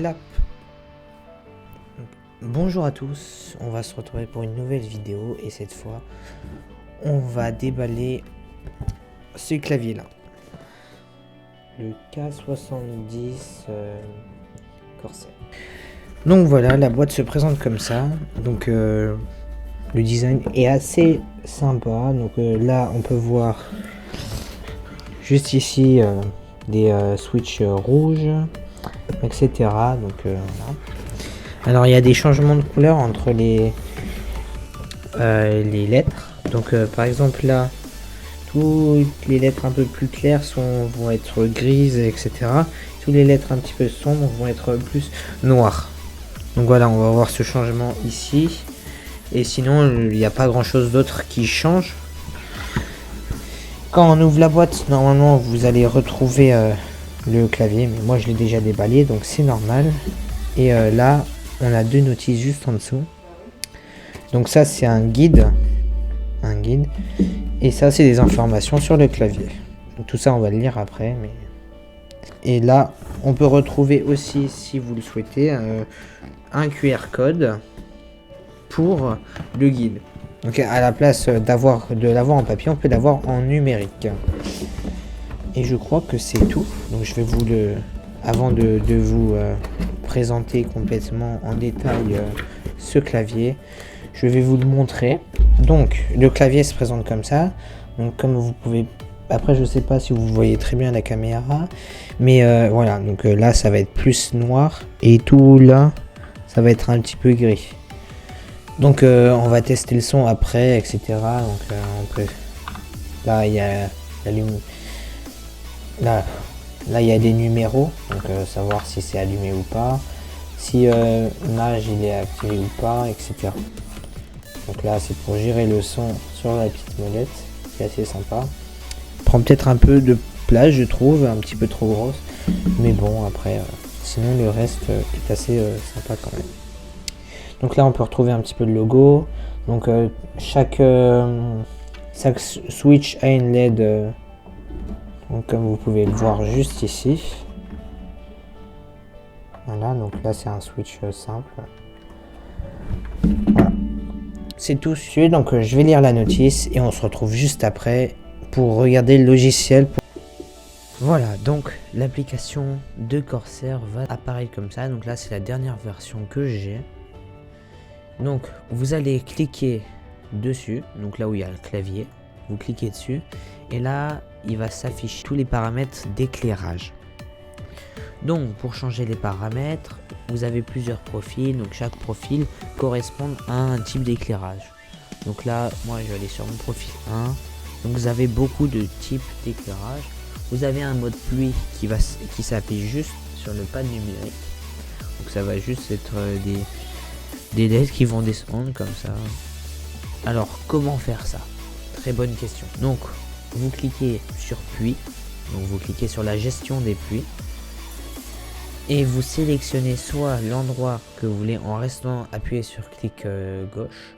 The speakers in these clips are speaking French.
clap. Bonjour à tous, on va se retrouver pour une nouvelle vidéo et cette fois on va déballer ce clavier là, le K70 Corsair. Donc voilà, la boîte se présente comme ça. Donc le design est assez sympa. Donc là on peut voir juste ici des switches rouges, etc. Donc voilà. Alors il y a des changements de couleur entre les lettres. Donc par exemple là, toutes les lettres un peu plus claires vont être grises, etc. Toutes les lettres un petit peu sombres vont être plus noires. Donc voilà, on va voir ce changement ici. Et sinon, il n'y a pas grand chose d'autre qui change. Quand on ouvre la boîte, normalement vous allez retrouver le clavier. Mais moi je l'ai déjà déballé, donc c'est normal. Et là, on a deux notices juste en dessous. Donc ça c'est un guide. Et ça c'est des informations sur le clavier. Donc tout ça on va le lire après. Et là on peut retrouver aussi, si vous le souhaitez, un QR code pour le guide. Donc à la place de l'avoir en papier, on peut l'avoir en numérique. Et je crois que c'est tout. Donc je vais vous avant de vous présenter complètement en détail ce clavier, je vais vous le montrer. Donc le clavier se présente comme ça. Donc comme vous pouvez, après je sais pas si vous voyez très bien la caméra, mais voilà. Donc là ça va être plus noir et tout là ça va être un petit peu gris. Donc on va tester le son après, etc. Donc on peut, là il y a la lumière. Là il y a des numéros, donc savoir si c'est allumé ou pas, si Mage il est activé ou pas, etc. Donc là c'est pour gérer le son sur la petite molette, c'est assez sympa. Prend peut-être un peu de place, je trouve, un petit peu trop grosse, mais bon après, sinon le reste est assez sympa quand même. Donc là on peut retrouver un petit peu de logo. Donc chaque switch a une LED. Donc comme vous pouvez le voir juste ici. Voilà, donc là c'est un switch simple. Voilà. C'est tout suite, donc je vais lire la notice et on se retrouve juste après pour regarder le logiciel. Voilà, donc l'application de Corsair va apparaître comme ça. Donc là c'est la dernière version que j'ai. Donc vous allez cliquer dessus, donc là où il y a le clavier, vous cliquez dessus et là il va s'afficher tous les paramètres d'éclairage. Donc pour changer les paramètres, vous avez plusieurs profils, donc chaque profil correspond à un type d'éclairage. Donc là moi je vais aller sur mon profil 1. Donc vous avez beaucoup de types d'éclairage. Vous avez un mode pluie qui s'affiche juste sur le pad numérique. Donc ça va juste être des LED qui vont descendre comme ça. Alors comment faire ça? Très bonne question. Donc vous cliquez sur pluie, donc vous cliquez sur la gestion des pluies et vous sélectionnez soit l'endroit que vous voulez en restant appuyé sur clic gauche,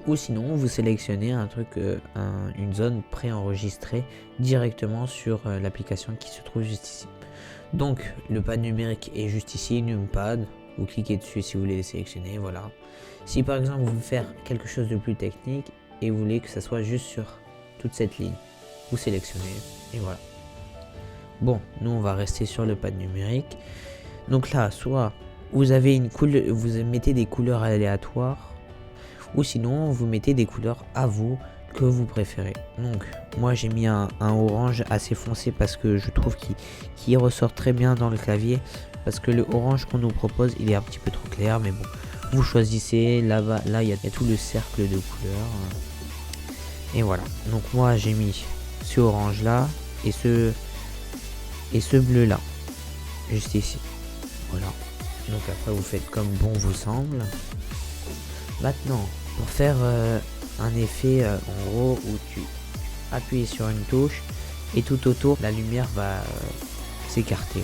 ou sinon vous sélectionnez un truc, une zone préenregistrée directement sur l'application qui se trouve juste ici. Donc le pad numérique est juste ici, numpad. Vous cliquez dessus si vous voulez les sélectionner, voilà. Si par exemple vous voulez faire quelque chose de plus technique et vous voulez que ça soit juste sur toute cette ligne, vous sélectionnez et voilà. Bon, nous on va rester sur le pad numérique. Donc là, soit vous avez une couleur, vous mettez des couleurs aléatoires, ou sinon vous mettez des couleurs à vous que vous préférez. Donc moi j'ai mis un orange assez foncé parce que je trouve qu'il ressort très bien dans le clavier. Parce que le orange qu'on nous propose, il est un petit peu trop clair, mais bon, vous choisissez. Là-bas, là, il y a tout le cercle de couleurs. Et voilà. Donc moi, j'ai mis ce orange là et ce bleu là, juste ici. Voilà. Donc après, vous faites comme bon vous semble. Maintenant, pour faire un effet, en gros, où tu appuies sur une touche et tout autour, la lumière va s'écarter.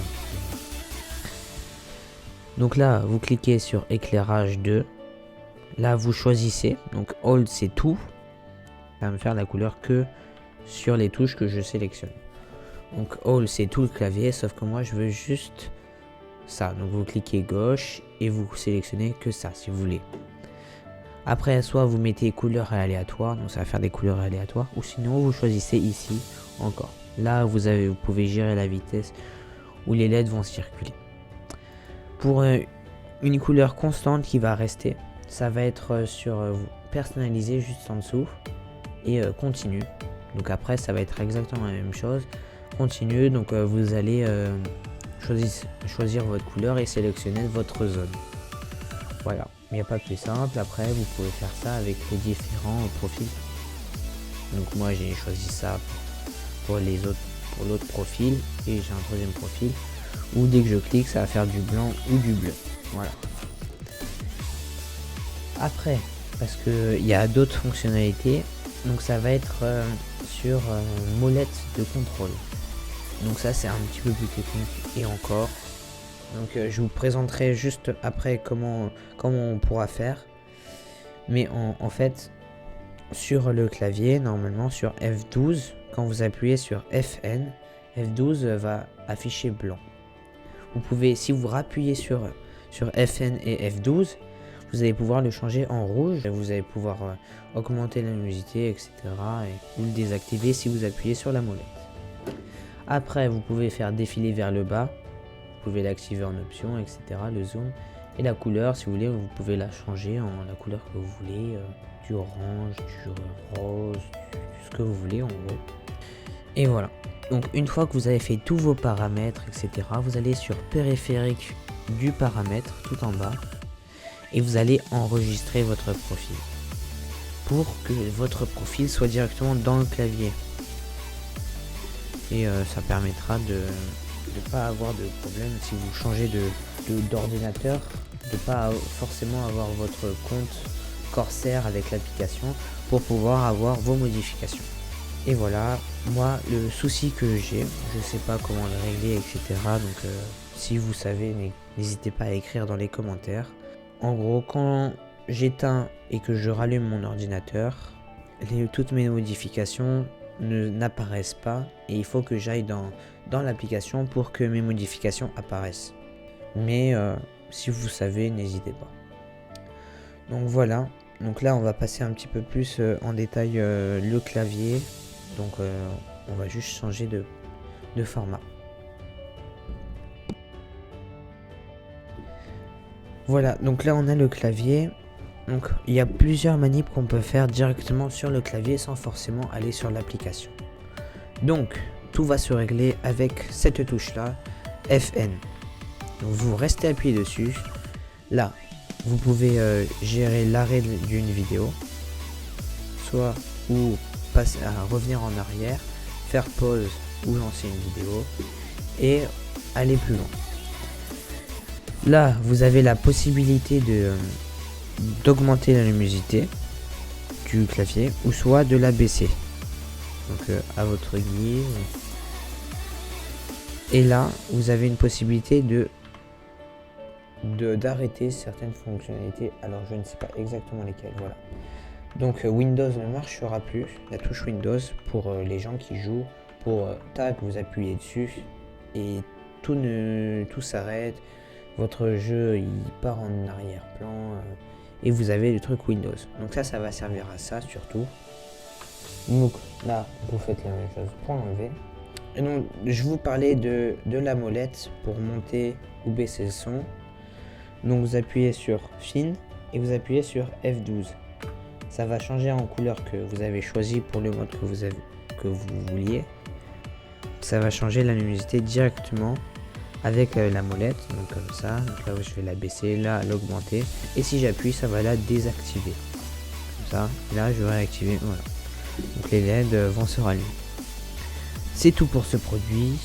Donc là, vous cliquez sur éclairage 2. Là, vous choisissez. Donc All, c'est tout. Ça va me faire la couleur que sur les touches que je sélectionne. Donc All, c'est tout le clavier. Sauf que moi, je veux juste ça. Donc vous cliquez gauche et vous sélectionnez que ça si vous voulez. Après, soit vous mettez couleurs aléatoires, donc ça va faire des couleurs aléatoires, ou sinon vous choisissez ici encore. Là vous pouvez gérer la vitesse où les LED vont circuler. Pour une couleur constante qui va rester, ça va être sur personnaliser juste en dessous et continue. Donc après ça va être exactement la même chose. Continue, donc vous allez choisir votre couleur et sélectionner votre zone. Voilà, il n'y a pas plus simple. Après vous pouvez faire ça avec les différents profils. Donc moi j'ai choisi ça pour l'autre profil et j'ai un troisième profil où dès que je clique ça va faire du blanc ou du bleu. Voilà. Après, parce que il y a d'autres fonctionnalités, donc ça va être sur molette de contrôle. Donc ça c'est un petit peu plus technique et encore. Donc je vous présenterai juste après comment on pourra faire. Mais en fait, sur le clavier, normalement sur F12, quand vous appuyez sur FN, F12 va afficher blanc. Vous pouvez, si vous rappuyez sur FN et F12, vous allez pouvoir le changer en rouge. Vous allez pouvoir augmenter la luminosité, etc. ou le désactiver si vous appuyez sur la molette. Après, vous pouvez faire défiler vers le bas. Vous pouvez l'activer en option, etc. Le zoom. Et la couleur, si vous voulez, vous pouvez la changer en la couleur que vous voulez. Du orange, du rose, ce que vous voulez en gros. Et voilà. Donc une fois que vous avez fait tous vos paramètres, etc. Vous allez sur périphérique du paramètre tout en bas. Et vous allez enregistrer votre profil. Pour que votre profil soit directement dans le clavier. Et ça permettra de ne pas avoir de problème si vous changez d'ordinateur, de pas forcément avoir votre compte Corsair avec l'application pour pouvoir avoir vos modifications. Et voilà, moi le souci que j'ai, je sais pas comment le régler, etc. Donc si vous savez, n'hésitez pas à écrire dans les commentaires. En gros, quand j'éteins et que je rallume mon ordinateur, toutes mes modifications n'apparaissent pas et il faut que j'aille dans l'application pour que mes modifications apparaissent. Mais si vous savez, n'hésitez pas. Donc voilà, donc là on va passer un petit peu plus en détail le clavier. Donc on va juste changer de format. Voilà, donc là on a le clavier. Donc il y a plusieurs manips qu'on peut faire directement sur le clavier sans forcément aller sur l'application. Donc tout va se régler avec cette touche là, FN. Donc vous restez appuyé dessus. Là, vous pouvez gérer l'arrêt d'une vidéo, soit ou passer à revenir en arrière, faire pause ou lancer une vidéo et aller plus loin. Là, vous avez la possibilité d'augmenter la luminosité du clavier ou soit de la baisser. Donc à votre guise. Et là, vous avez une possibilité d'arrêter certaines fonctionnalités. Alors je ne sais pas exactement lesquelles. Voilà. Donc Windows ne marchera plus. La touche Windows pour les gens qui jouent. Pour tac, vous appuyez dessus et tout s'arrête. Votre jeu il part en arrière-plan et vous avez le truc Windows. Donc ça va servir à ça surtout. Donc là, vous faites la même chose pour l'enlever. Et donc je vous parlais de la molette pour monter ou baisser le son. Donc vous appuyez sur Fin et vous appuyez sur F12. Ça va changer en couleur que vous avez choisi pour le mode que vous vouliez. Ça va changer la luminosité directement avec la molette, donc comme ça. Donc là je vais la baisser, là l'augmenter. Et si j'appuie, ça va la désactiver. Comme ça, là je vais réactiver, voilà. Donc les LED vont se rallumer. C'est tout pour ce produit.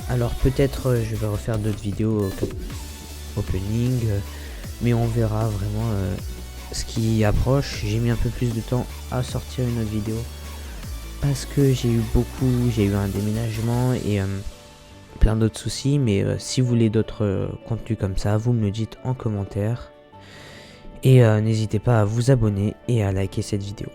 Alors peut-être je vais refaire d'autres vidéos opening, mais on verra vraiment ce qui approche. J'ai mis un peu plus de temps à sortir une autre vidéo parce que j'ai eu un déménagement et plein d'autres soucis. Mais si vous voulez d'autres contenus comme ça, vous me le dites en commentaire et n'hésitez pas à vous abonner et à liker cette vidéo.